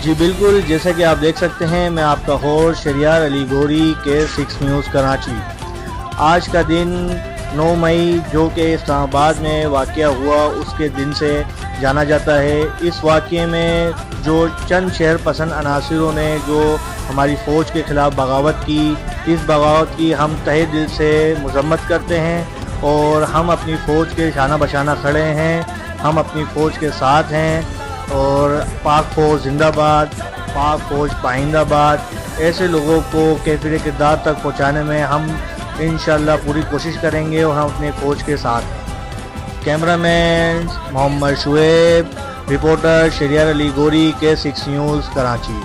جی بالکل، جیسا کہ آپ دیکھ سکتے ہیں میں آپ کا ہوسٹ شہریار علی گوری کے 6 نیوز کراچی۔ آج کا دن 9 مئی جو کہ اسلام آباد میں واقعہ ہوا اس کے دن سے جانا جاتا ہے۔ اس واقعے میں جو چند شہر پسند عناصروں نے جو ہماری فوج کے خلاف بغاوت کی، اس بغاوت کی ہم تہہ دل سے مذمت کرتے ہیں اور ہم اپنی فوج کے شانہ بشانہ کھڑے ہیں، ہم اپنی فوج کے ساتھ ہیں اور پاک فوج زندہ باد، پاک فوج پائندہ باد۔ ایسے لوگوں کو کیفر کردار تک پہنچانے میں ہم انشاءاللہ پوری کوشش کریں گے اور ہم اپنے فوج کے ساتھ ہیں۔ کیمرہ مین محمد شعیب، رپورٹر شہریار علی گوری کے 6 نیوز کراچی۔